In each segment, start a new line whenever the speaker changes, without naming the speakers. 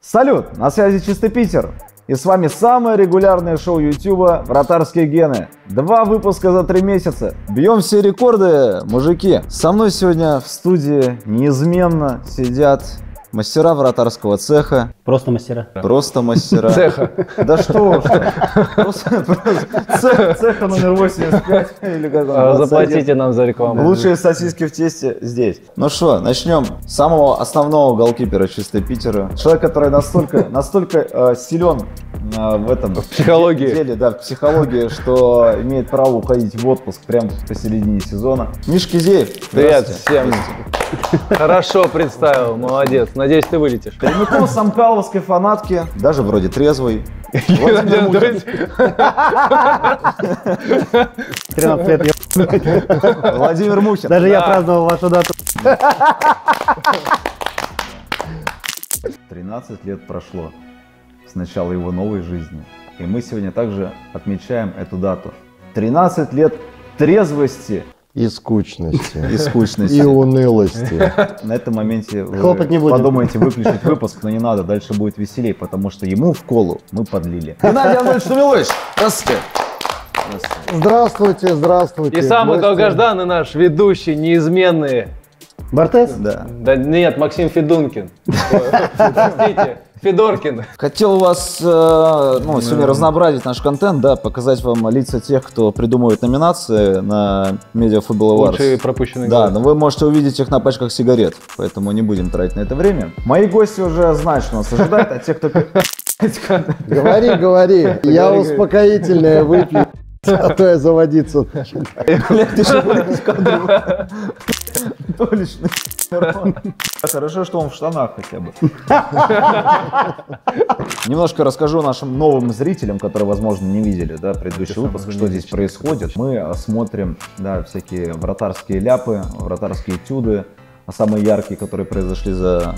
Салют! На связи Чистый Питер. И с вами самое регулярное шоу Ютуба «Вратарские гены». 2 выпуска за 3 месяца. Бьем все рекорды, мужики. Со мной сегодня в студии неизменно сидят мастера вратарского цеха.
Просто мастера.
Просто мастера.
Цеха.
Да что уж. Цеха номер 85. Или как.
Заплатите нам за рекламу.
Лучшие сосиски в тесте здесь. Ну что, начнем с самого основного голкипера Чистой Питера. Человек, который настолько силен в этом
психологии.
деле, да, в психологии, что имеет право уходить в отпуск прямо посередине сезона. Миш Кизеев.
Привет всем. Хорошо представил, молодец. Надеюсь, ты вылетишь.
Прямиком с амкаловской фанатки, даже вроде трезвый. Владимир Мухин.
13 лет я...
Владимир Мухин.
Даже я праздновал вашу дату.
13 лет прошло с начала его новой жизни. И мы сегодня также отмечаем эту дату. 13 лет трезвости.
И скучности.
И скучности.
И унылости.
На этом моменте
Хлопать не
вы
будем.
подумаете выключить выпуск, но не надо, дальше будет веселей, потому что ему в колу мы подлили. Геннадий Анатольевич Тумилович, здравствуйте.
Здравствуйте, здравствуйте.
И самый
гости.
долгожданный наш ведущий, неизменный.
Бортес?
Да.
Да нет, Максим Федункин. Простите, Федоркин.
Хотел вас сегодня разнообразить наш контент, да, показать вам лица тех, кто придумывает номинации на Media Football Awards.
Лучшие пропущенные
Да,
годы.
но вы можете увидеть их на пачках сигарет, поэтому не будем тратить на это время. Мои гости уже знают, что нас ожидает, а те, кто...
Говори, говори. Я успокоительное выпью, а то я заводиться начал.
Блядь, ты же блядь, в кадру. Толечный. Хорошо, что он в штанах хотя бы. Немножко расскажу нашим новым зрителям, которые, возможно, не видели, да, предыдущий выпуск, что здесь происходит. Мы смотрим, да, всякие вратарские ляпы, вратарские этюды, самые яркие, которые произошли за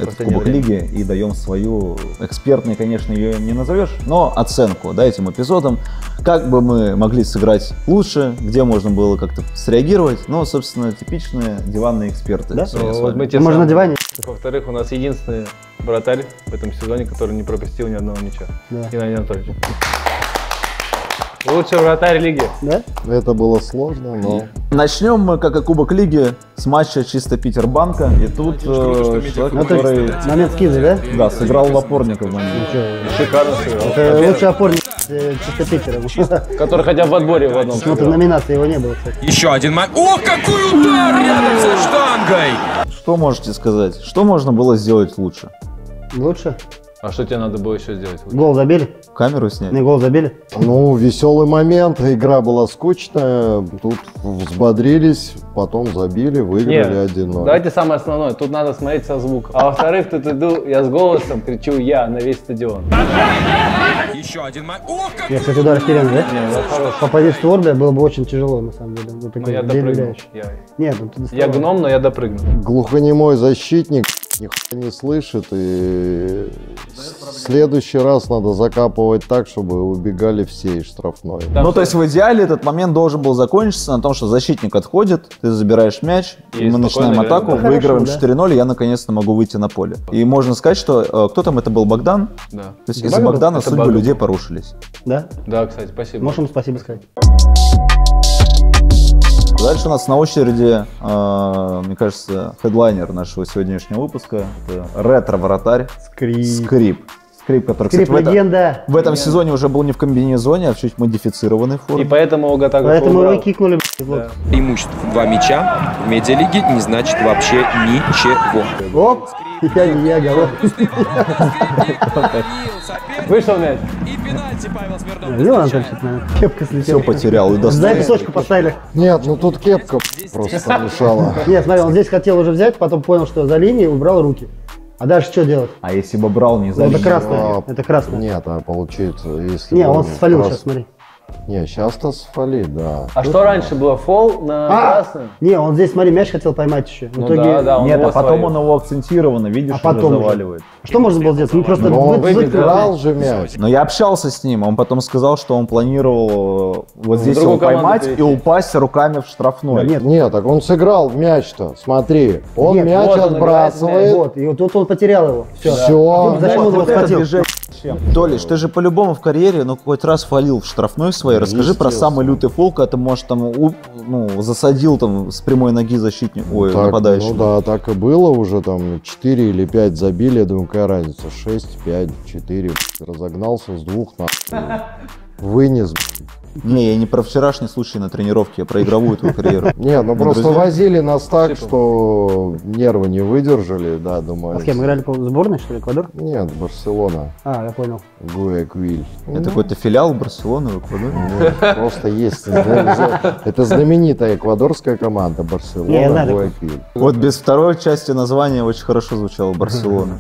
этот Кубок Лиги, и даем свою, экспертной, конечно, ее не назовешь, но оценку, да, этим эпизодам, как бы мы могли сыграть лучше, где можно было как-то среагировать, ну, собственно, типичные диванные эксперты.
Да?
сегодня с
Вот
вами.
мы те
Можно на
самые.
диване?
Во-вторых, у нас единственный вратарь в этом сезоне, который не пропустил ни одного мяча.
Да.
Геннадий Анатольевич. Лучший вратарь лиги.
Да?
Это было сложно, но...
Начнем мы, как и Кубок Лиги, с матча чисто Питербанка. И тут человек,
Ну, то
который
есть момент скидки, да?
да, сыграл в опорника в момент.
Шикарно сыграл.
Это лучший опорник Чисто Питера.
Который хотя в отборе в одном
Смотри,
сыграл.
номинации его не было, кстати.
Еще один матч. О, какой удар рядом со штангой!
Что можете сказать? Что можно было сделать лучше?
Лучше?
А что тебе надо было еще сделать?
Гол забили?
Камеру снять?
Не, гол забили?
Ну, веселый момент, игра была скучная, тут взбодрились, потом забили, выиграли 1-0.
Давайте самое основное. Тут надо смотреть со звуком. А во-вторых, тут иду, я с голосом кричу я на весь стадион.
Еще один матч. О, как...
Я, кстати, удар в терен, да?
хороший.
Попади в створ, бля, было бы очень тяжело, на самом деле. Вот
Но
такой
я допрыгнул.
удивляющий. Нет, ну ты
Я
доставал.
гном, но я допрыгнул.
Глухонемой защитник нихуя не слышит, и в следующий раз надо закапывать так, чтобы убегали все из штрафной.
Ну, то есть в идеале этот момент должен был закончиться на том, что защитник отходит, ты забираешь мяч,
И
мы начинаем
спокойно
атаку,
играем.
выигрываем
Хорошо,
4-0, и я наконец-то могу выйти на поле. И можно сказать, что кто там, это был Богдан?
Да.
То есть
Это
из-за
Богдан?
Богдана
Это
судьбы
Богдан.
людей порушились.
Да?
Да, кстати, спасибо.
Можешь ему спасибо сказать.
Дальше у нас на очереди, мне кажется, хедлайнер нашего сегодняшнего выпуска. Это ретро-вратарь Скрип. Скрип, который,
Скрип
кстати,
легенда.
в этом сезоне уже был не в комбинезоне, а в чуть модифицированной
И
форме.
поэтому его так
Поэтому его кикнули, блядь, вот.
Преимущество 2 мяча в медиалиге не значит вообще ничего.
Оп! Я голов.
Вышел мяч.
И пенальти Павел Смирнов.
Видел, Анатольевич, наверное? Кепка
Все
слетела.
потерял. И
За
достал.
песочку поставили.
Нет, ну тут кепка просто помешала.
Нет, смотри, он здесь хотел уже взять, потом понял, что за линией, убрал руки. А дальше что делать?
А если бы брал не за
Ну, это
линию?
красное. Это красное.
Нет, а получится, если...
Не, он
бы
свалил
раз-
сейчас, смотри.
Не, сейчас-то фалит, да.
А что раньше было? Фол на красном?
Не, он здесь, смотри, мяч хотел поймать еще. В
Ну
итоге...
да, он
Нет,
его
а потом
словил.
он его акцентированно, видишь,
А потом
уже
уже.
заваливает.
Что можно было сделать? Ну просто
Но он
выиграл.
играл же мяч.
Но я общался с ним, он потом сказал, что он планировал вот здесь его
другую команду
поймать
перейти.
и упасть руками в штрафной.
Нет,
Нет, так он сыграл в мяч-то, смотри. Он
Нет,
мяч
вот он
отбрасывает.
Вот, и вот тут он потерял его. Все.
Все.
Зачем он его
Вот это
схватил?
движение. Толиш, ты же по-любому в карьере, ну, хоть раз фалил в штрафной своей. Расскажи про
Естественно.
самый лютый фол, когда ты, может, там, засадил там с прямой ноги защитник,
Так,
нападающего.
ну да, так и было уже, там 4 или 5 забили, я думаю, какая разница, 6, 5, 4, разогнался с 2 вынес.
Не, я не про вчерашний случай на тренировке, я про игровую твою карьеру.
Не, ну просто
друзья.
возили нас так, что нервы не выдержали, да, думаю.
А с кем играли по сборной, что ли, Эквадор?
Нет, Барселона,
А, я понял.
Гуэквиль.
Это какой-то филиал Барселоны в Эквадоре?
Нет, просто есть. Это знаменитая эквадорская команда
Не, я
Барселона,
знаю такую.
Гуэквиль.
Вот без второй части названия очень хорошо звучало Барселона.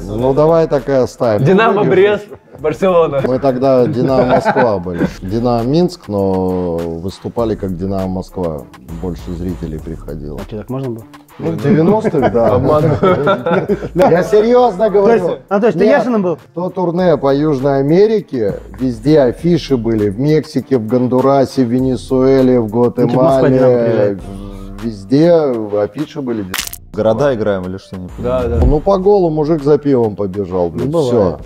Ну давай так и оставим.
Динамо Брест, Барселона.
Мы тогда Динамо Москва были. Динамо Минск, но выступали как Динамо Москва. Больше зрителей приходило.
А что, так можно было?
Ну, в 90-х, да. Я серьезно говорю.
То есть ты
Нет,
Яшиным был?
То турне по Южной Америке, везде афиши были. В Мексике, в Гондурасе, в Венесуэле, в
Москва Динамо
Гватемале.
приезжает.
Везде афиши были.
Города играем или что? Не понимаю.
Да, да.
Ну, по голу мужик за пивом побежал.
Ну,
Все.
бывает.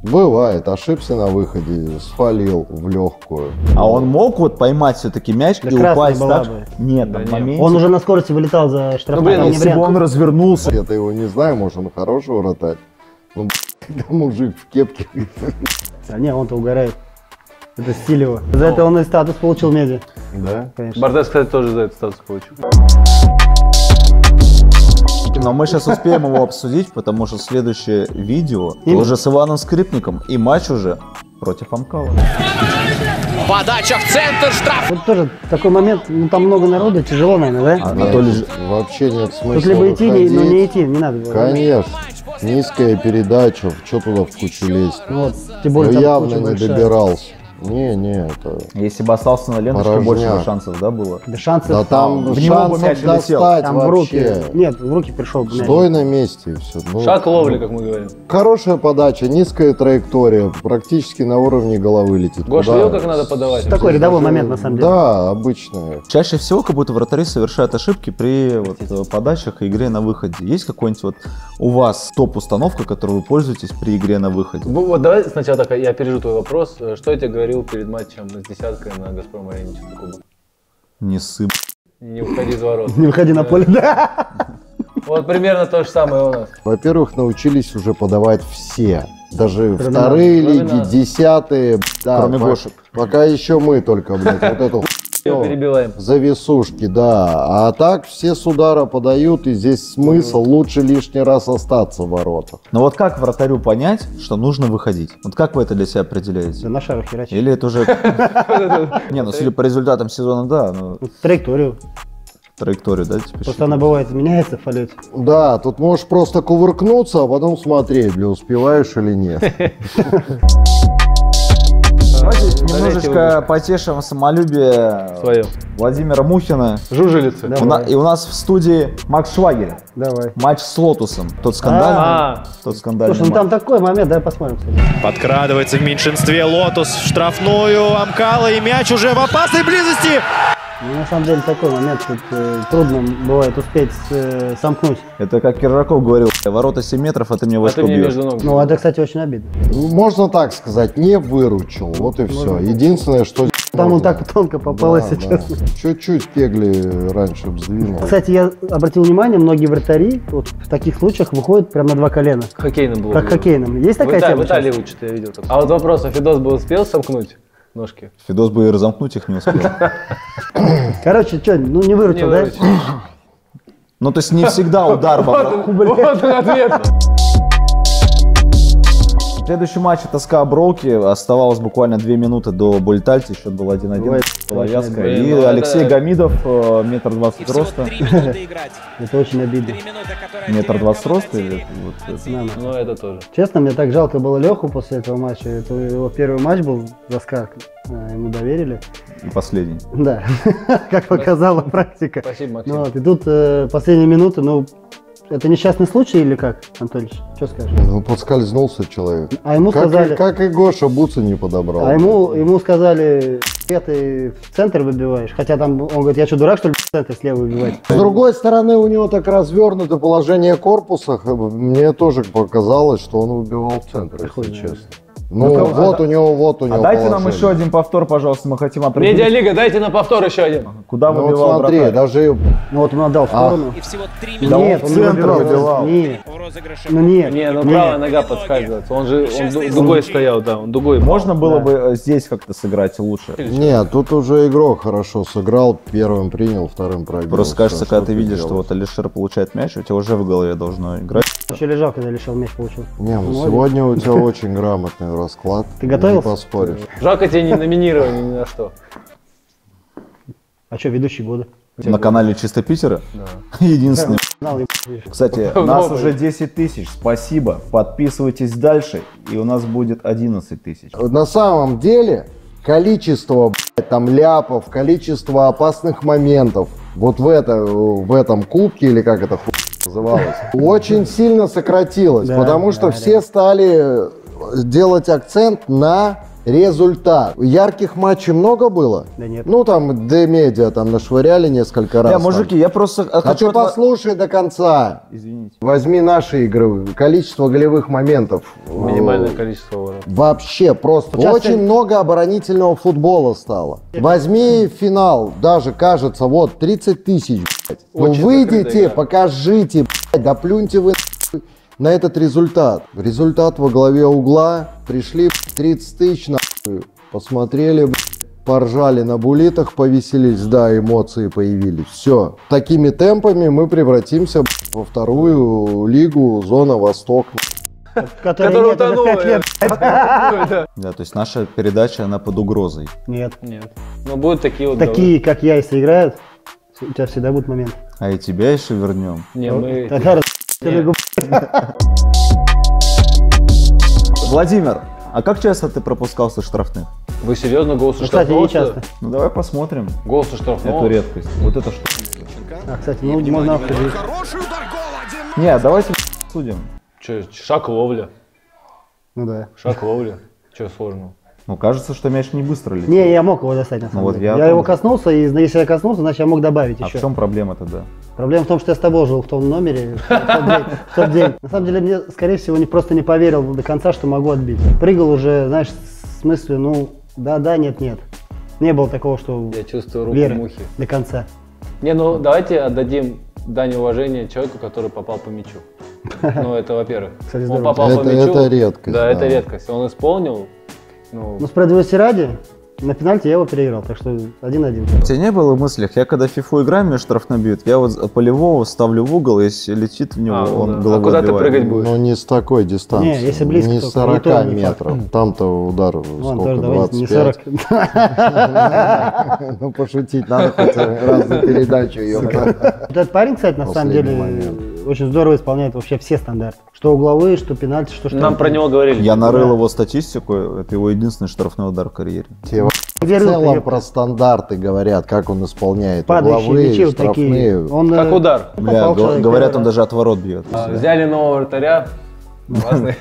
Бывает. Ошибся на выходе, свалил в легкую.
А он мог вот поймать все-таки мяч
Да
и
красная
упасть
была
так?
бы.
Нет,
Да
в
нет.
моменте.
Он уже на скорости вылетал за штрафной.
блин,
там не
Если бы
вариант.
он развернулся.
Я-то его не знаю, может, он хороший вратарь. Ну, когда мужик в кепке.
А не, он-то угорает. Это стиль его. За это он и статус получил в медиа.
Да?
Конечно.
Бардес, кстати, тоже за этот статус получил.
Но мы сейчас успеем его обсудить, потому что следующее видео уже с Иваном Скрипником и матч уже против Амкала.
Подача в центр, штраф.
Вот тоже такой момент, ну там много народа, тяжело, наверное, да?
Анатолий
Вообще нет смысла.
Тут либо идти,
выходить.
но не идти, не надо было. да?
Конечно. Низкая передача, что туда в кучу лезть?
Ну вот, тем
Ну,
более там
явно
куча
не
большая.
добирался. Не, это...
Если бы остался на ленточке,
Порожняк.
больше бы шансов, да, было?
Без шансов.
Да там
в него бы
шансов
мяч летел.
достать
Там в руки.
вообще.
Нет, в руки пришел бы мяч.
Стой на месте и все. Ну,
Шаг ловли, как мы говорим.
Хорошая подача, низкая траектория, практически на уровне головы летит.
Гош
Куда?
видел, как надо подавать?
Такой рядовой момент, на самом деле.
Да, обычная.
Чаще всего как будто вратари совершают ошибки при вот, подачах и игре на выходе. Есть какой-нибудь вот у вас топ-установка, которой вы пользуетесь при игре на выходе?
Вот давай сначала так, я опережу твой вопрос. Что я тебе говорил перед матчем с десяткой на Газпром-арене?
Не сып.
Не уходи из ворот.
Не выходи на поле, да.
Вот примерно то же самое у нас.
Во-первых, научились уже подавать все. Даже
Кроме
вторые
нас.
лиги,
Кроме нас.
10-е. Да,
Кроме Гоши.
Пока еще мы только, блядь, вот эту
Всё, перебиваем.
зависушки, да. А так все с удара подают, и здесь смысл лучше лишний раз остаться в воротах.
Но вот как вратарю понять, что нужно выходить? Вот как вы это для себя определяете?
Да на шару херачить.
Или это уже... Не, ну судя по результатам сезона, да, ну
Траекторию.
траекторию, да, типа.
Просто она бывает меняется в полете.
Да, тут можешь просто кувыркнуться, а потом смотреть, ли успеваешь или нет.
Давайте немножечко потешим самолюбие
Свое.
Владимира Мухина.
Жужелицы.
Давай.
И у нас в студии Макс Швагер.
Давай.
Матч с Лотусом. Тот скандальный.
А,
Тот скандальный
Слушай, ну там такой момент, давай посмотрим. Кстати.
Подкрадывается в меньшинстве Лотус в штрафную Амкала, и мяч уже в опасной близости.
Ну, на самом деле такой момент, тут трудно бывает успеть сомкнуть.
Это как Киржаков говорил, ворота 7 метров, а ты мне в
а ты
очко
мне
бьешь.
между ног.
Ну, это, кстати, очень обидно.
Можно так сказать, не выручил, вот и все. Единственное, что...
Там он так тонко попал, если честно.
Чуть-чуть кегли раньше б сдвинул.
Кстати, я обратил внимание, многие вратари вот в таких случаях выходят прямо на два колена.
Хоккейным было.
Как хоккейным. Есть такая тема?
В Италии учат, я видел. А вот вопрос, а Федос бы успел сомкнуть ножки?
Федос бы и разомкнуть их не успел.
Короче, что, ну не
Не
выручил, да?
выручил.
Ну, то есть не всегда удар по врату.
Вот он ответ.
Следующий матч это СКА Броуки. Оставалось буквально 2 минуты до Больтальти. Счет был 1-1. Была вязка.
блин,
И
ну
Алексей
это-
Гамидов, метр 20 роста.
Это очень обидно.
Метр 20 роста. Или вот это?
Мама.
Ну, это тоже.
Честно, мне так жалко было Леху после этого матча. Это его первый матч был за СКА. Ему доверили.
И последний.
Да, как показала практика.
Спасибо, Максим.
Ну вот, и тут последние минуты, ну, это несчастный случай или как, Анатольевич? Что скажешь?
Ну, подскользнулся человек.
А ему
Как,
сказали,
как и Гоша бутсы не подобрал.
а ему сказали, ты в центр выбиваешь. Хотя там, он говорит, я что, дурак, что ли, в центр слева выбивать?
С другой стороны, у него так развернуто положение корпуса. Мне тоже показалось, что он выбивал в центр, если
Хуй знает.
честно. Ну, вот у него
А дайте нам
положение.
еще один повтор, пожалуйста, мы хотим определить,
Медиалига, дайте на повтор еще один.
куда
Ну,
выбивал
вот смотри,
вратарь.
даже
Ну вот он отдал в сторону.
И всего 3
Да он
Нет,
в
он не
центр выбивал.
Нет,
в розыгрыше.
ну нет.
Не, ну
нет.
правая нога подскальзывается. Он же дугой стоял, да, он дугой.
Можно было бы здесь как-то сыграть лучше.
нет, тут уже игрок хорошо сыграл, первым принял, вторым пробил.
Просто кажется,
Что
когда ты
ты
видишь, что
делаешь?
вот Алишер получает мяч, у тебя уже в голове должно играть.
Вообще лежал, когда лишил мяч получил.
Не, ну
Молодец.
сегодня у тебя очень грамотный расклад.
Ты готовился?
Не поспоришь.
Жалко тебя не номинировали ни на что.
А что, ведущий года?
На канале Чисто Питера. Единственный.
Знал, ебать.
Кстати, нас уже 10 тысяч. Спасибо. Подписывайтесь дальше, и у нас будет 11 тысяч.
На самом деле, количество там ляпов, количество опасных моментов вот в этом кубке, или как это называлось, очень сильно сократилось,
Да,
потому что
да,
все стали делать акцент на результат. Ярких матчей много было?
Да нет.
Ну, там, Д-медиа там нашвыряли несколько раз.
Да,
там.
мужики, я просто
А
хочу...
ты послушай до конца.
Извините.
Возьми наши игры, количество голевых моментов.
Минимальное количество ворот.
Вообще просто
Сейчас
очень
ты-
много оборонительного футбола стало. Возьми финал, даже кажется, вот 30 тысяч, блядь. Ну
Очень
выйдите,
закрытая игра.
покажите, блядь, да плюньте вы на этот результат. Результат во главе угла, пришли 30 тысяч, нахуй, посмотрели, блядь, поржали на булитах, повеселились, да, эмоции появились. Все. Такими темпами мы превратимся, блядь, во вторую лигу зона Восток.
Который
Который
нет уже
утонул.
5 лет.
Да, то есть наша передача, она под угрозой.
Нет.
Нет. Но будут такие вот...
Такие, как я, если играют, у тебя всегда будет момент.
А и тебя еще вернем.
Не, мы...
Тогда
Нет.
Владимир, а как часто ты пропускал со штрафных?
Вы серьезно гол со
Ну, кстати,
штрафного?
не часто.
Ну давай посмотрим
Гол со штрафного?
эту редкость. Вот это что?
А, кстати, ну можно обсудить.
Не, давайте судим.
Че, шаг ловля.
Ну да.
Шаг ловля. Че сложного?
Ну кажется, что мяч не быстро летит.
Не, я мог его достать на самом
вот
деле.
я
Я его
тоже.
коснулся, и если я коснулся, значит я мог добавить
А
еще.
в чем проблема тогда?
Проблема в том, что я с тобой жил в том номере в тот день. На самом деле мне, скорее всего, просто не поверил до конца, что могу отбить. Прыгал уже, знаешь, с мыслью, ну, да, нет. Не было такого, что
Я чувствую руку
веры
мухи.
до конца.
Не, ну давайте отдадим дань уважения человеку, который попал по мячу. Ну, это во-первых.
Кстати,
Он
здорово.
попал по
Это-
мячу.
это редкость,
Да, это
да.
редкость. Он исполнил. Ну,
Но справедливости ради, на пенальти я его переиграл, так что 1-1.
У тебя не было в мыслях, я когда в фифу играю, меня штрафной бьют, я вот полевого ставлю в угол, если летит в него,
А,
он
да.
головой
А куда ты
отбивает.
прыгать будешь?
Ну, не с такой дистанции.
Не, если близко,
не
только,
40
не то, не
метров. Там-то удар
Ладно,
сколько,
тоже давайте не
25?
40.
Ну, пошутить надо хоть раз за передачу, ёпта.
Вот этот парень, кстати, на самом
Последний
деле,
момент.
очень здорово исполняет вообще все стандарты. Что угловые, что пенальти, что
нам про него говорили.
Я нарыл его статистику, это его единственный штрафной удар в карьере.
Те в целом про стандарты говорят, как он исполняет.
Падающие
Угловые,
мячи вот
штрафные.
такие. Он,
Как удар.
Бля,
попал человек
говорят,
первый
он
раз.
даже от ворот бьет.
Взяли нового вратаря. Классный.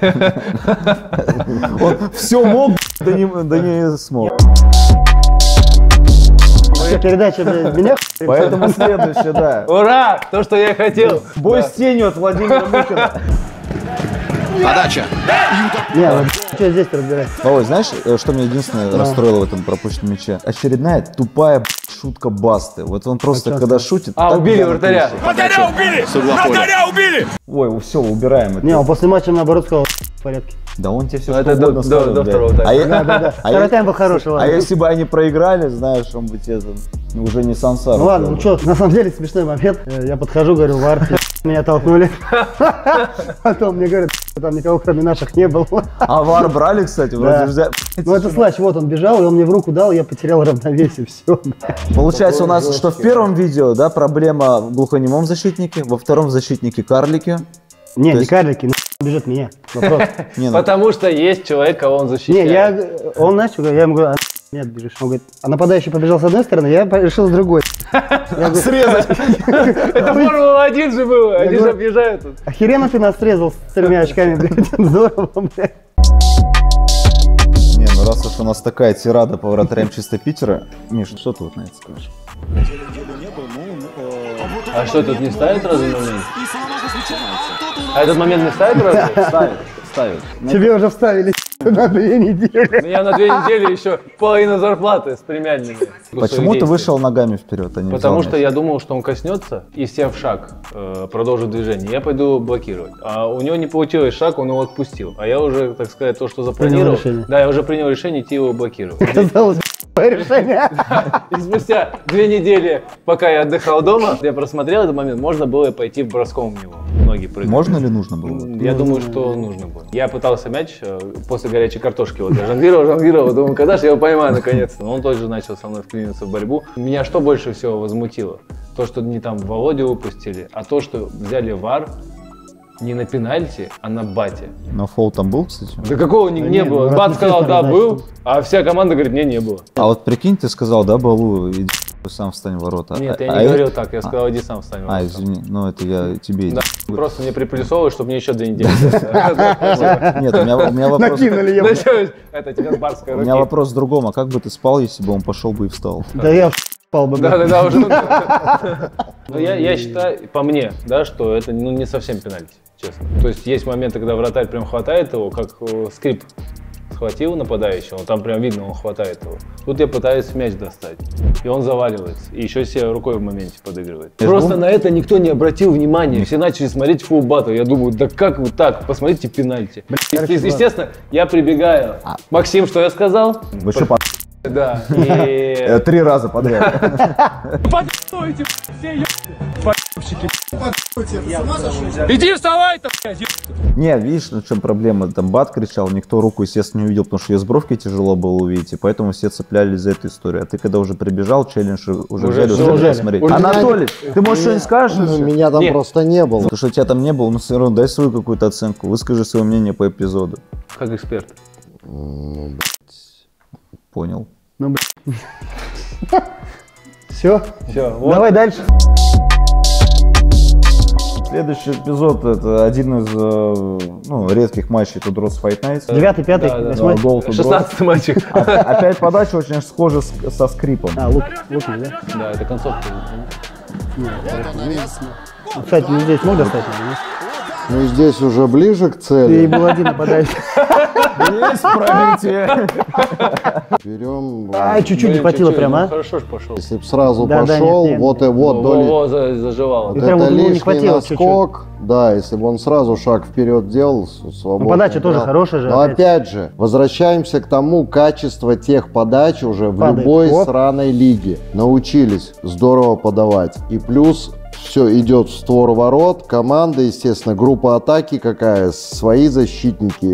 Он все мог, да не смог.
Вообще передача, блядь, меня
Поэтому следующее, да.
Ура! То, что я и хотел.
Бой с тенью от Владимира Мухина.
Не, вот что здесь разбирать?
Володь, знаешь, что меня единственное расстроило в этом пропущенном мяче? Очередная тупая шутка Басты. Вот он просто,
чё
когда шутит...
А,
так
убили
прямо
вратаря.
пишет. Ой, все, убираем это.
Не, он после матча наоборот сказал, в порядке.
Да он тебе все
Ну,
что
это
угодно скажет,
до
блядь.
второго тайма.
А я-
Да.
а
Второй
я-
тайм был хороший,
А
ладно.
если бы они проиграли, знаешь, он бы тебе там уже не сансара.
Ну ладно, ну что, на самом деле смешной момент. Я подхожу, говорю, в арте меня толкнули. Потом мне говорят, там никого кроме наших не было.
А вар брали, кстати,
Да.
вроде
Ну это Слач, вот он бежал, и он мне в руку дал, и я потерял равновесие, все.
Получается у нас, что в первом видео, да, проблема в глухонемом защитнике, во втором в защитнике карлики.
Не,
То
не
есть-
карлики, бежит меня. Вопрос.
Не, ну,
Потому что есть человек, кого он защищает.
Он начал, я ему говорю, нет, бежишь. Он говорит, а нападающий побежал с одной стороны, я решил с другой. Я говорю,
срезать.
Это Формула-1 же было, они же
говорю-
объезжают тут.
охеренно ты нас срезал с 3 очками, блядь, здорово, блядь.
Не, ну раз уж у нас такая тирада по вратарям чисто Питера, Миша, что ты вот на это скажешь?
А что, тут не ставят разве момент? А этот момент не ставят разве?
Ставят.
Тебе уже вставили на 2 недели.
Я на 2 недели еще половина зарплаты с премиальными.
Почему ты вышел ногами вперед, а не
Потому
взял
что
мяч?
я думал, что он коснется и сев в шаг, продолжит движение. Я пойду блокировать. А у него не получилось шаг, он его отпустил. А я уже, так сказать, то, что запланировал.
решение.
Да, я уже принял решение идти его блокировать.
Казалось, решение.
И спустя 2 недели, пока я отдыхал дома, я просмотрел этот момент, можно было пойти броском в него. Ноги прыгать.
Можно или нужно было?
Я думаю, что нужно было. Я пытался мяч после горячей картошки. Вот я жонглировал, думаю, когда же я его поймаю наконец-то. Но он тоже начал со мной вклиниться в борьбу. Меня что больше всего возмутило? То, что не там Володю выпустили, а то, что взяли ВАР не на пенальти, а на бате.
Но фол там был, кстати?
Да какого не
нет,
было.
ну,
Бат
раз
сказал, да,
значит,
был, а вся команда говорит, не было.
А вот прикинь, ты сказал, да, Балу, иди сам встань в ворота.
Нет, я
А
не
это-
говорил так, я сказал, иди сам встань. в
А,
ворота.
извини, ну это я тебе...
Да, просто мне приплюсовывают, чтобы мне еще 2 недели.
Нет, у меня вопрос...
Накинули его.
Ну что, это тебе с барской
У
руки.
меня вопрос в другом, а как бы ты спал, если бы он пошел бы и встал?
Да я спал бы. блядь.
Да, уже. Ну, я считаю, по мне, да, что это не совсем пенальти, честно. То есть есть моменты, когда вратарь прям хватает его, как Скрип схватил нападающего, там прям видно, он хватает его. Тут я пытаюсь мяч достать, и он заваливается, и еще себе рукой в моменте подыгрывает. Просто на это никто не обратил внимания, все начали смотреть фулл баттл. Я думаю, да как вы так, посмотрите пенальти. Естественно, я прибегаю. Максим, что я сказал?
Вы что,
Да, и...
3 раза подряд.
Иди вставай-то, блядь!
Не, видишь, в чем проблема? Там Бат кричал, никто руку, естественно, не увидел, потому что ее с бровки тяжело было увидеть, и поэтому все цеплялись за эту историю. А ты когда уже прибежал, челлендж уже взяли,
всё,
успели
уже.
посмотреть.
Уже
Анатолий, ты можешь что-нибудь скажешь?
Ну, меня там
Нет.
просто не было.
Потому что тебя там не было, но все равно дай свою какую-то оценку, выскажи свое мнение по эпизоду.
Как эксперт.
Понял.
Все,
Все, вот.
давай дальше.
Следующий эпизод — это один из редких матчей Тудроз Fight Nights.
9, 5,
Да, да,
8.
Гол Тудроз.
16-й матчик.
Опять подача очень схожа со Скрипом.
А, Луки, да?
Да, это концовка.
Кстати, не здесь мог достать? наверное,
Ну здесь уже ближе к
нет? Ты
цели.
был один нападающий.
Есть пробитие.
Берем.
Ай, чуть-чуть не хватило прям, а?
Хорошо ж пошел.
Если бы сразу
Да, да,
пошел,
нет,
вот и вот доли.
Во, заживало.
И
Вот
прям
это
вот, ну, не
лишний
хватило чуть-чуть.
наскок. Да, если бы он сразу шаг вперед делал, свободно.
Ну, подача тоже
играл.
хорошая же,
Но
опять.
опять же, возвращаемся к тому, качество тех подач уже в
Падает.
любой
Оп.
сраной лиге. Научились здорово подавать. И плюс все идет в створ ворот. Команда, естественно, группа атаки какая, свои защитники,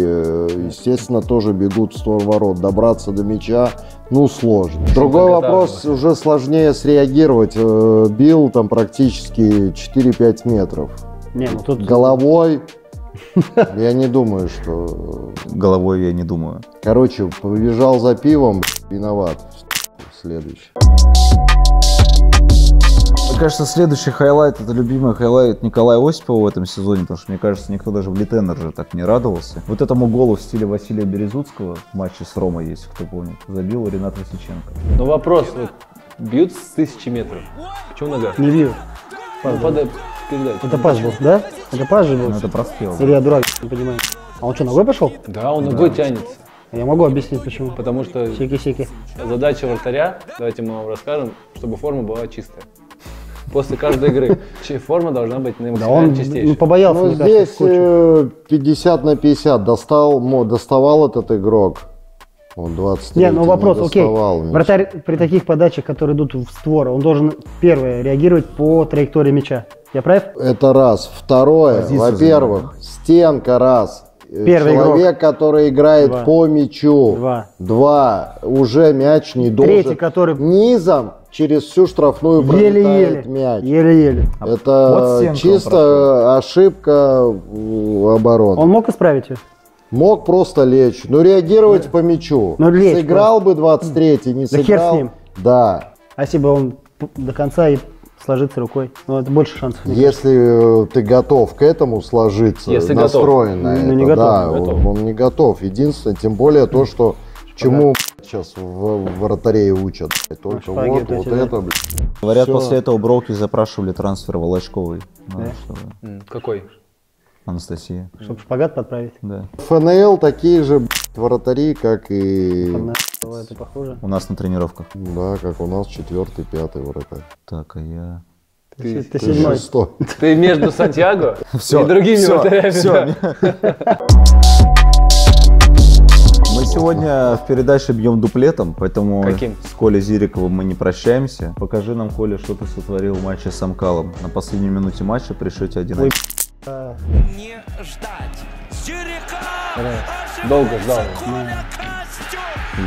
естественно, тоже бегут в створ ворот. Добраться до мяча, сложно. Другой вопрос, уже сложнее среагировать. Бил там практически 4-5 метров.
Не, ну тут...
Головой, я не думаю, что...
Головой я не думаю.
Короче, побежал за пивом, виноват. Следующий.
Мне кажется, следующий хайлайт — это любимый хайлайт Николая Осипова в этом сезоне, потому что, мне кажется, никто даже в Литенер же так не радовался. Вот этому голу в стиле Василия Березутского в матче с Ромой, если кто помнит, забил Ренат Васиченко.
Ну вопрос, вот, бьют с 1000 метров. Почему нога?
Не бью.
Ну, подай передачу.
Это пас был, да? Это пас же был?
Ну, это прострел.
Или я дурак, не понимаю. А он что, ногой пошел?
Да, он ногой тянется.
Я могу объяснить, почему.
Потому что
Сики-сики.
задача вратаря, давайте мы вам расскажем, чтобы форма была чистая. После каждой игры форма должна быть
Да
максимально
он
чистейшей.
побоялся,
Ну
мне кажется,
здесь
кучу.
50 на 50 доставал этот игрок. Он 23.
Не, ну вопрос, окей.
доставал мяч.
Вратарь при таких подачах, которые идут в створ, он должен, первое, реагировать по траектории мяча. Я прав?
Это раз. Второе,
Позицию
во-первых, стенка раз.
Первый
человек, который играет
Два.
по мячу. Два. Уже мяч не должен.
Третий, который
Низом через всю штрафную пролетает мяч.
Еле-еле.
Это чисто ошибка обороны.
Он мог исправить ее?
Мог просто лечь. Ну, реагировать по мячу.
Ну, лечь
сыграл бы 23-й, не
Да
сыграл.
хер с ним.
Да.
А если бы он до конца и сложиться рукой? Ну, это больше шансов.
Если ты готов к этому сложиться,
Если
настроен на это,
не готов.
да,
Готов.
Он не готов. Единственное, тем более то, что чему сейчас в вратарей учат. Только
шпаги
вот
эти,
это,
да.
Говорят,
Всё.
после этого Броуки запрашивали трансфер Волочковой.
Да?
Какой?
Анастасия.
Чтобы шпагат подправить.
Да.
ФНЛ такие же вратари, как и...
Это похоже.
У нас на тренировках.
Да, как у нас 4-й, 5-й вратарь.
Так, а я...
Ты
Ты
седьмой.
6-й.
Ты между Сантьяго
Всё,
и другими
всё,
вратарями.
всё.
да.
Мы сегодня в передаче бьем дуплетом, поэтому
Каким?
с Колей Зириковым мы не прощаемся. Покажи нам, Коля, что ты сотворил в матче с Амкалом. На последней минуте матча при счете 1-1.
Долго ждал.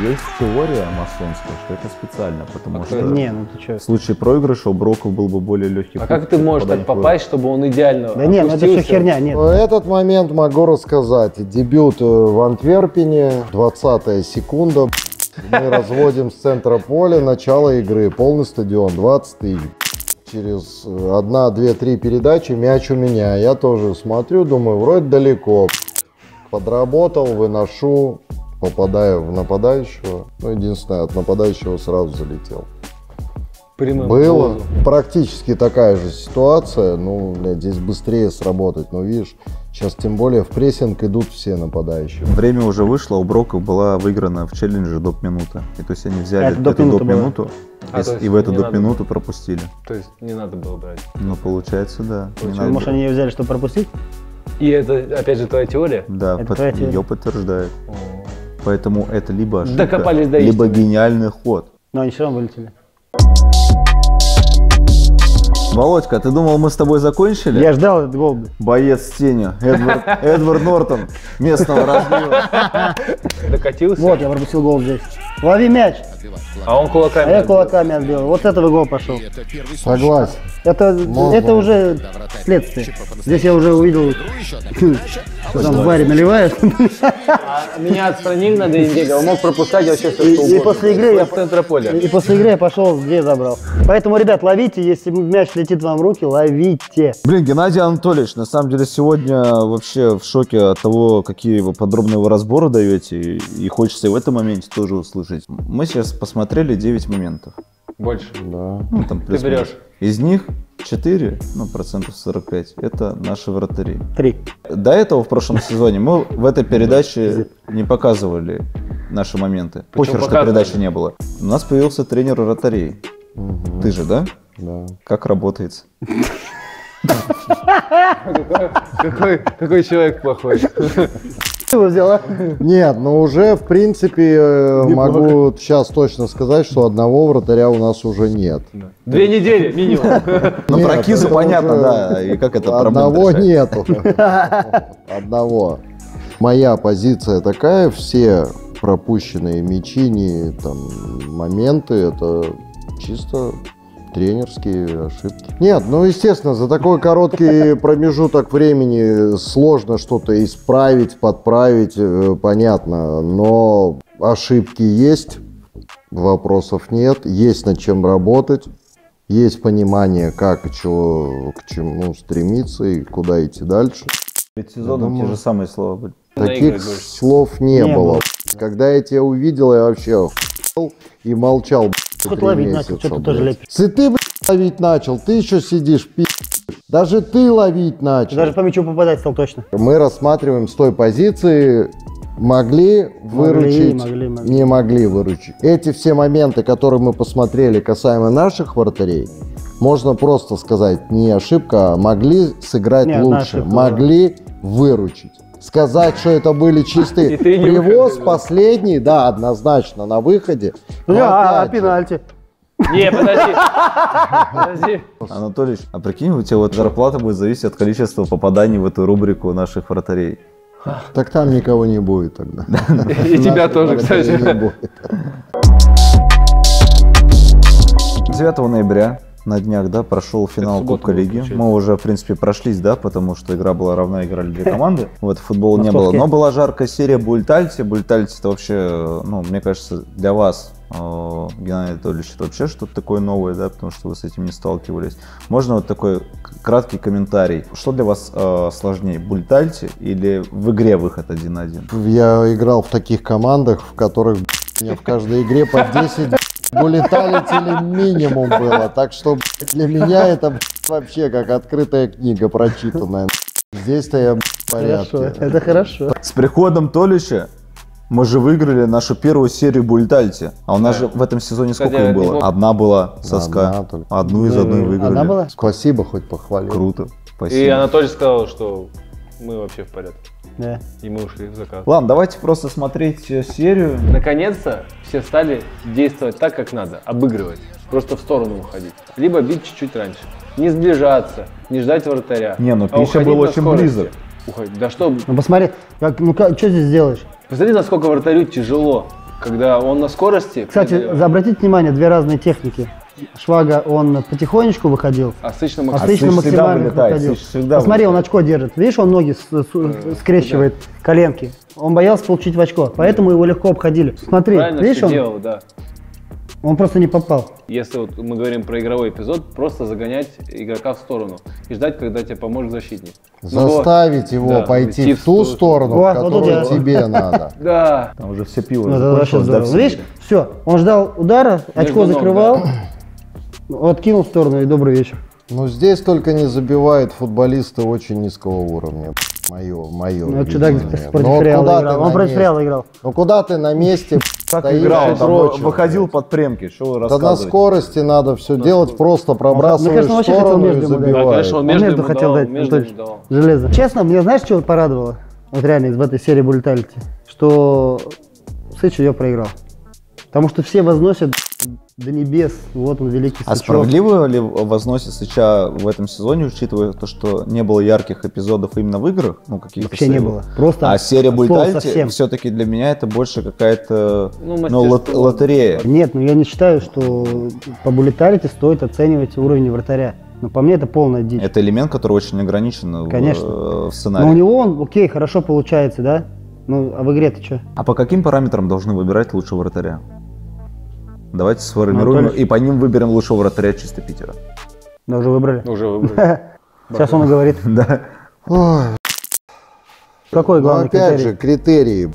Есть теория масонская, что это специально, потому что
Не, ну ты что?
в случае проигрыша у Броков был бы более легкий.
А как ты можешь так попасть, чтобы он идеально
Да не, ну это все
опустился?
херня, нет.
В этот момент могу рассказать. Дебют в Антверпене, 20-я секунда. Мы разводим с центра поля, начало игры, полный стадион, 20 тысяч. Через 1, 2, 3 передачи мяч у меня. Я тоже смотрю, думаю, вроде далеко. Подработал, выношу, попадаю в нападающего. Ну, единственное, от нападающего сразу залетел.
Прямым
Было
глазом.
практически такая же ситуация, ну, блядь, здесь быстрее сработать, но видишь, сейчас тем более в прессинг идут все нападающие.
Время уже вышло, у Броков была выиграна в челлендже доп-минута. И то есть они взяли
Это
эту
доп-минута
доп-минуту
А, то есть
и в эту
не надо
доп-минуту пропустили.
То есть не надо было брать.
Ну, получается, да. Не надо
Может,
было.
они ее взяли, чтобы пропустить?
И это, опять же, твоя теория?
Да,
Это твоя теория.
ее подтверждает. Поэтому это либо ошибка,
Докопались до
либо
истины.
гениальный ход.
Но они все равно вылетели.
Володька, ты думал, мы с тобой закончили?
Я ждал этот гол. блин.
Боец с тенью. Эдвард Нортон местного разлива.
Докатился?
Вот, я пропустил гол здесь. Лови мяч.
А он
А
кулаками.
я
отбил.
кулаками отбил. Вот с этого гол пошел.
Согласен.
Это уже следствие. Здесь я уже увидел, что там в баре наливают.
А меня отстранили на 2 недели, он мог пропускать вообще все, что
И
угодно.
после игры я
в центре поля.
И после игры я пошел, 2 забрал. Поэтому, ребят, ловите, если мяч летит вам в руки, ловите.
Блин, Геннадий Анатольевич, на самом деле сегодня вообще в шоке от того, какие вы подробные вы разборы даете, и хочется и в этом моменте тоже услышать. Мы сейчас посмотрели 9 моментов.
Больше.
Да.
Ну, там плюс-минус.
берешь.
Из них 4, ну, процентов 45, это наши вратари.
3.
До этого в прошлом сезоне мы в этой передаче не показывали наши моменты. Похер, что
показывали?
передачи не было. У нас появился тренер вратарей. Ты же, да?
Да.
Как работает?
Какой человек плохой.
Ты его взяла?
Нет, ну уже в принципе могу сейчас точно сказать, что одного вратаря у нас уже нет.
2 недели минимум.
Ну,
Нет,
про Кизу
это
понятно,
уже
да. И как это проблема
Одного
решать?
нету. Одного. Моя позиция такая, все пропущенные мячи, там, моменты, это чисто тренерские ошибки. Нет, ну естественно, за такой короткий промежуток времени сложно что-то исправить, подправить, понятно, но ошибки есть, вопросов нет, есть над чем работать, есть понимание, как и чего, к чему стремиться и куда идти дальше.
Перед сезоном те же самые слова были.
Таких
Наигрывать больше.
слов не
Не
было.
было.
Когда я тебя увидел, я вообще охуел и молчал.
Хоть
3
ловить
месяца,
начал, что ты
блядь.
тоже лепишь.
Если ты, ловить начал, ты еще сидишь, Даже ты ловить начал.
Даже по мячу попадать стал точно.
Мы рассматриваем с той позиции, могли выручить,
могли.
не могли выручить. Эти все моменты, которые мы посмотрели касаемо наших вратарей, можно просто сказать, не ошибка, а могли сыграть
Не, одна
лучше,
ошибка,
могли выручить. Сказать, что это были чистые...
И ты не
Привоз
выходил.
последний, да, однозначно, на выходе. Но
А
опять же,
пенальти.
Не, подожди. Подожди.
Анатольевич, а прикинь, у тебя вот зарплата будет зависеть от количества попаданий в эту рубрику наших вратарей.
Так там никого не будет тогда.
И тебя тоже, кстати.
Не будет.
9 ноября на днях, да, прошел финал
суббота
Кубка
был,
Лиги.
получается.
Мы уже, в принципе, прошлись, да, потому что игра была равна, играли две команды. Вот футбола не было.
Московский.
Но была жаркая серия Бультальти. Бультальти это вообще, ну, мне кажется, для вас, Геннадий Анатольевич, это вообще что-то такое новое, да, потому что вы с этим не сталкивались. Можно вот такой краткий комментарий. Что для вас сложнее, Бультальти или в игре выход 1-1?
Я играл в таких командах, в которых у меня в каждой игре по 10 булеталителей минимум было. Так что для меня это вообще как открытая книга прочитанная. Здесь-то я в порядке.
Хорошо, это хорошо.
С приходом Толича мы же выиграли нашу первую серию Бультальти. А у нас же в этом сезоне
Кстати,
сколько их было?
неплохо.
Одна была соска.
Одна только.
Одну из одной выиграли.
Одна была?
Спасибо, хоть похвалил.
Круто.
И
Спасибо.
Анатолий сказал, что мы вообще в порядке.
Да.
И мы ушли в закат.
Ладно, давайте просто смотреть серию.
Наконец-то все стали действовать так, как надо, обыгрывать, просто в сторону уходить. Либо бить чуть-чуть раньше. Не сближаться, не ждать вратаря.
Не, ну
а
Пища
уходить
был
на
очень
скорости.
близок.
Уходить. Да что,
Ну посмотри, что здесь сделаешь?
посмотри, насколько вратарю тяжело, когда он на скорости.
Кстати, обратите внимание, две разные техники. Швага, он потихонечку выходил,
А Сычный
а
Максим.
Сыч на
Сыч всегда
максимально
вылетает,
выходил.
Сыч всегда
Посмотри, он
вылетает.
очко держит. Видишь, он ноги скрещивает, коленки. Он боялся получить в очко, поэтому его легко обходили. Смотри,
Правильно
видишь,
все
он,
делал, да.
он просто не попал.
Если вот мы говорим про игровой эпизод, просто загонять игрока в сторону и ждать, когда тебе поможет защитник. Ну,
Заставить его
да,
пойти
идти
в ту
в ту
сторону,
Вот,
в
вот
которую
это-
тебе надо.
Да.
Там уже все пиво
Ну, это вообще
закончилось, да,
здорово.
все
Видишь,
были.
все, он ждал удара, очко
ног,
закрывал, откинул в сторону и добрый вечер.
Ну, здесь только не забивают футболисты очень низкого уровня. Мое
Ну, это чудак
видение.
против
Но
Реала
куда
играл.
ты
Он
на
против
месте?
Реала играл.
Ну, куда ты на месте
Как
стоишь
играл,
и
там
дрочишь,
выходил
блядь?
под премки, что вы
Да на
рассказываете?
скорости надо все делать, просто пробрасываешь
конечно,
в
вообще хотел
сторону и
между ему дать.
Да,
забиваешь.
конечно, он
Он
между
между
ему
хотел
давал,
дать,
между
Анатольевич.
ему давал.
Железо. Честно, мне знаешь, что порадовало? Вот реально в этой серии Бульталити, что Сыч ее проиграл. Потому что все возносят до небес, вот он великий
А
Сычев.
справедливо ли возносит Сыча в этом сезоне, учитывая то, что не было ярких эпизодов именно в играх? Ну, каких-то
Вообще не
сейвов?
было. Просто
А серия
от слова
Бультальти
совсем.
все-таки для меня это больше какая-то
Ну,
ну,
мастерство.
лотерея.
Нет, ну я не считаю, что по Булеталити стоит оценивать уровень вратаря. Но по мне это полная дичь.
Это элемент, который очень ограничен
Конечно.
в
Но
сценарии.
у него он, окей, хорошо получается, да? Ну, а в игре-то что?
А по каким параметрам должны выбирать лучшего вратаря? Давайте сформируем
Анатолий.
и по ним выберем лучшего вратаря чисто Питера.
Да, уже выбрали.
Уже выбрали.
Сейчас он и говорит.
Да.
Ой,
Какой
ну,
главный
опять
критерий?
же, критерии.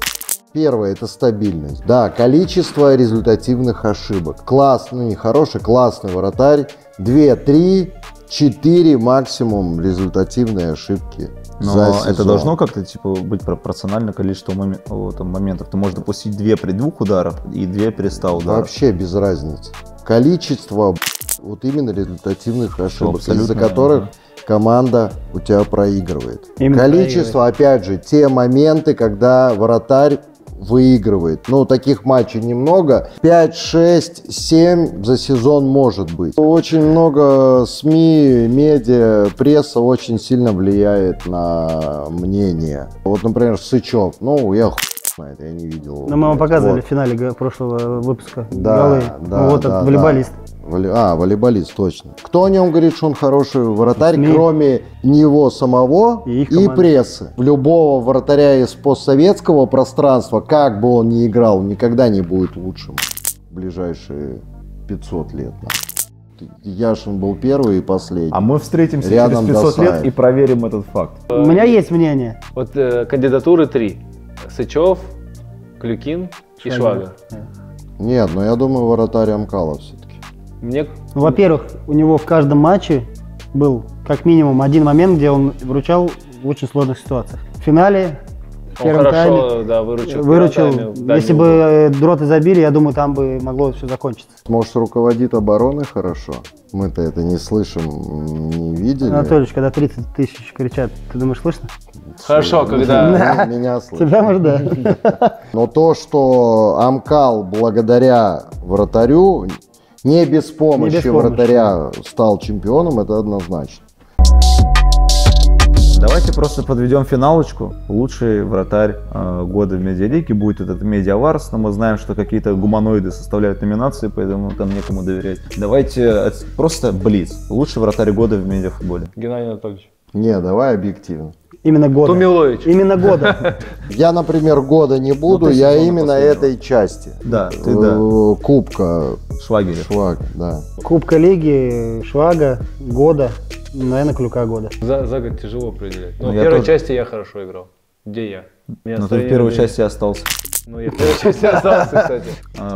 Первое – это стабильность. Да, количество результативных ошибок. Класс, ну не хороший, классный вратарь. 2, 3, 4 максимум результативные ошибки за
Но
сезон.
это должно как-то типа быть пропорционально количеству моментов. Ты можешь допустить 2 при 2 ударах и 2 при 100 ударах.
Вообще без разницы. Количество вот именно результативных ошибок,
абсолютно,
из-за которых команда у тебя проигрывает.
Именно
Количество, опять же, те моменты, когда вратарь выигрывает. Ну, таких матчей немного. 5, 6, 7 за сезон может быть. Очень много СМИ, медиа, пресса очень сильно влияет на мнение. Вот, например, Сычев. Ну, я хуй знает, я не видел.
Ну, мы вам показывали
Вот.
в финале прошлого выпуска
Да,
голы.
да,
Ну, вот
да,
этот волейболист.
Волейболист, точно. Кто о нем говорит, что он хороший вратарь,
СМИ.
кроме него самого
И
и,
их команды.
прессы? Любого вратаря из постсоветского пространства, как бы он ни играл, никогда не будет лучшим в ближайшие 500 лет. Яшин был первый и последний.
А мы встретимся
Рядом
через 500 лет
Досаев.
и проверим этот факт.
У меня есть мнение.
Вот кандидатуры 3. Сычев, Клюкин и Швага.
Нет, но я думаю, вратарь Амкала все-таки.
Мне
Ну, во-первых, у него в каждом матче был как минимум один момент, где он выручал в очень сложных ситуациях. В финале, в
он
первом тайме,
хорошо, да, выручил.
выручил.
в первом тайме, в
Если
дальний
бы
угол.
дроты забили, я думаю, там бы могло все закончиться.
Может, руководит обороной хорошо? Мы-то это не слышим, не видели.
Анатольевич, когда 30 тысяч кричат, ты думаешь, слышно?
Хорошо, когда...
Меня слышно.
Тебя, может, да.
Но то, что Амкал благодаря вратарю, не без помощи
помощи.
вратаря стал чемпионом, это однозначно.
Давайте просто подведем финалочку. Лучший вратарь года в медиалиге будет этот Медиаварс, но мы знаем, что какие-то гуманоиды составляют номинации, поэтому там некому доверять. Давайте просто блиц. Лучший вратарь года в медиафутболе.
Геннадий Анатольевич.
Не, давай объективно.
Именно года.
Тумилович.
Именно года.
Я, например, года не буду,
ты
я
сезона
именно
последнего.
этой части.
Да, ты да.
Кубка,
Швагерев.
Шваг, да.
Кубка лиги, Швага, года. Наверное, Клюка года.
За год тяжело определять. Но
Ну,
в
я
первой
тоже.
части я хорошо играл. Где я? Меня
Но ты в первой части остался.
Ну, я в первой части остался, кстати.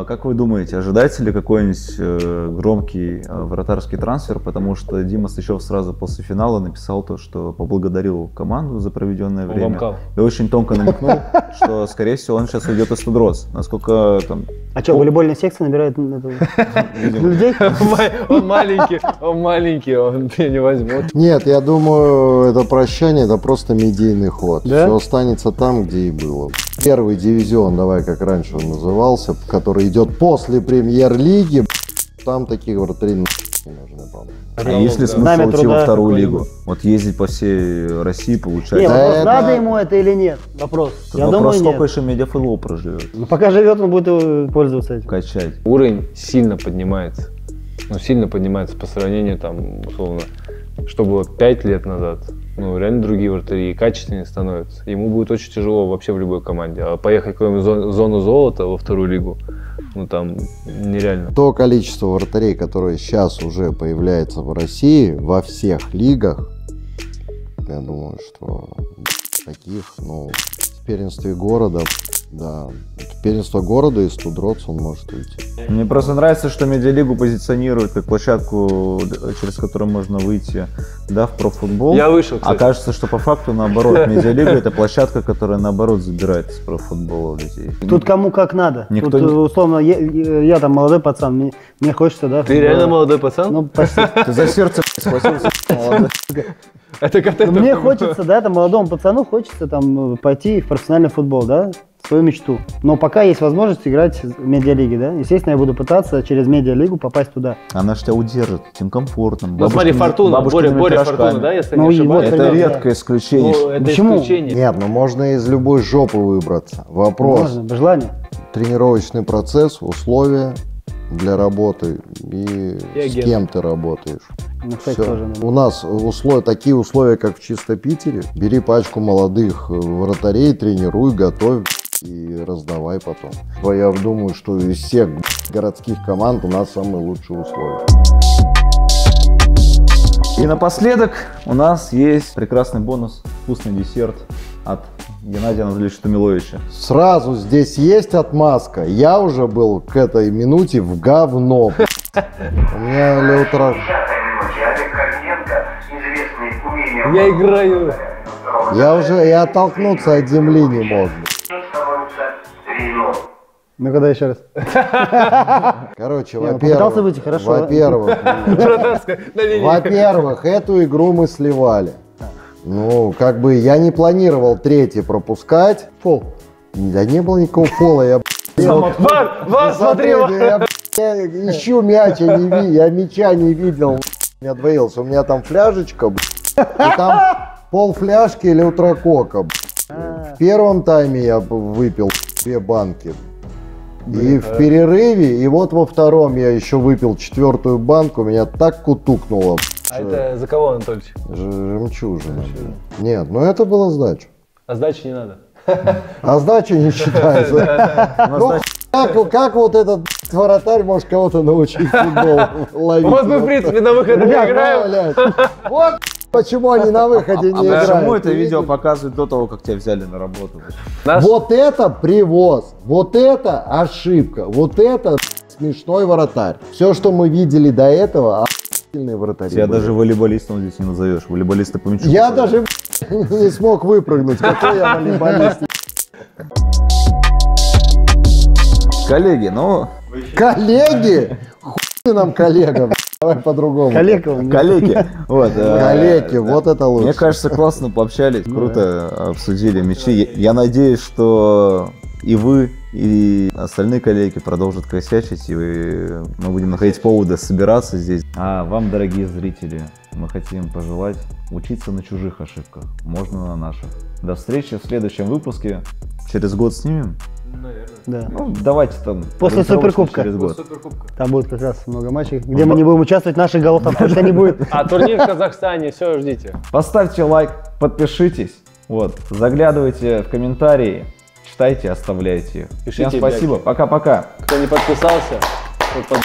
Как вы думаете, ожидается ли какой-нибудь громкий вратарский трансфер? Потому что Дима Сычев сразу после финала написал то, что поблагодарил команду за проведенное
Он
время.
ломкал.
И очень тонко намекнул, что, скорее всего, он сейчас уйдет из Тудроз. Насколько там...
А что, волейбольная секция набирает людей?
Он маленький, он тебя не возьмет.
Нет, я думаю, это прощание, это просто медийный ход.
Да?
Все останется там, где и было. Первый дивизион, давай как раньше он назывался, который идет после премьер-лиги, там таких вратарей не нужны, по-моему.
А если смысл
Знамя
идти
труда
во вторую
какой-нибудь.
лигу? Вот ездить по всей России, получать...
Не,
Да
вопрос,
это-
надо ему это или нет? Вопрос. Я
Вопрос,
думаю,
сколько
нет.
еще медиафутбол проживет?
Ну, пока живет, он будет пользоваться этим.
Качать.
Уровень сильно поднимается. Ну, сильно поднимается по сравнению, там, условно, что было 5 лет назад. Ну, реально другие вратари и качественнее становятся. Ему будет очень тяжело вообще в любой команде. А поехать в какую-нибудь зону золота во вторую лигу, ну, там нереально.
То количество вратарей, которое сейчас уже появляется в России, во всех лигах, я думаю, что таких, ну, в первенстве города, да, в первенство города из Тудроц он может уйти.
Мне просто нравится, что медиалигу позиционируют как площадку, через которую можно выйти, да, в профутбол.
Я вышел,
А
кстати.
кажется, что по факту наоборот. Медиалига — это площадка, которая наоборот забирает из профутбола людей.
Тут кому как надо.
Никто
Тут,
не-
условно, я там молодой пацан, мне хочется, да.
Ты реально молодой пацан?
Ну, почти.
Ты за сердце схватился. молодой.
Это как
Ну, мне хочется, да, там молодому пацану хочется там пойти в профессиональный футбол, да, свою мечту. Но пока есть возможность играть в медиалиге, да, естественно, я буду пытаться через медиалигу попасть туда.
Она ж тебя удержит, тем комфортным.
Ну смотри, Фортуна,
бабушкиными
Боря
пирожками.
Фортуна, да, если
Ну,
не
и
ошибаюсь.
вот
Это
примерно,
редкое исключение.
Ну, это
Почему?
исключение.
Нет, ну можно из любой жопы выбраться. Вопрос,
Можно, без желания.
тренировочный процесс, условия для работы и
И
с
агент.
кем ты работаешь.
Ну, кстати,
Всё.
тоже. Да.
У нас такие условия, как в Чисто Питере. Бери пачку молодых вратарей, тренируй, готовь и раздавай потом. Я думаю, что из всех городских команд у нас самые лучшие условия.
И напоследок у нас есть прекрасный бонус, вкусный десерт от Геннадия Анатольевича Тумиловича.
Сразу здесь есть отмазка. Я уже был к этой минуте в говно. У меня для утра...
Я играю.
Я оттолкнуться от земли не мог.
Ну, когда еще раз.
Короче,
Не, ну, попытался выйти, хорошо.
Во-первых, эту игру мы сливали. Ну, как бы я не планировал третий пропускать.
Фол.
Да не было никакого фола. Я
Вар, смотри,
я ищу мяч, я мяча не видел. Я двоился. У меня там фляжечка, и там пол фляжки элеутрокока. В первом тайме я выпил 2 банки. И в перерыве, и вот во втором я еще выпил 4-ю банку, меня так кутукнуло.
А это за кого, Анатольевич?
Жемчужина. Нет, ну это была сдача.
А сдачи не надо.
А сдача не считается. Ну, как вот этот вратарь может кого-то научить футбол ловить?
Вот мы, в принципе, на выходе не играем.
Вот почему они на выходе не играют.
Почему это
Ты
видео
видишь?
показывают до того, как тебя взяли на работу?
Вот это привоз, вот это ошибка, вот это смешной вратарь. Все, что мы видели до этого, охуительные вратари.
Тебя
были.
даже волейболистом здесь не назовешь. Волейболисты по мячу.
Я
попадают.
даже не смог выпрыгнуть. Какой я волейболист.
Коллеги, ну...
Коллеги? Хуй нам коллегам. Давай по-другому.
Коллега у меня.
Коллеги, вот.
Коллеги, вот это лучше.
Мне кажется, классно пообщались, круто обсудили мячи. Я надеюсь, что и вы, и остальные коллеги продолжат косячить, и мы будем находить поводы собираться здесь. А вам, дорогие зрители, Мы хотим пожелать учиться на чужих ошибках, можно на наших. До встречи в следующем выпуске. Через год снимем?
Да.
Ну, давайте там.
После Суперкубка.
Через год.
Там будет как раз много матчей, где мы не будем участвовать, наших голов там точно не будет.
А турнир в Казахстане, все, ждите.
Поставьте лайк, подпишитесь, вот, заглядывайте в комментарии, читайте, оставляйте их.
Пишите,
Всем спасибо,
блядь.
пока-пока.
Кто не подписался, тот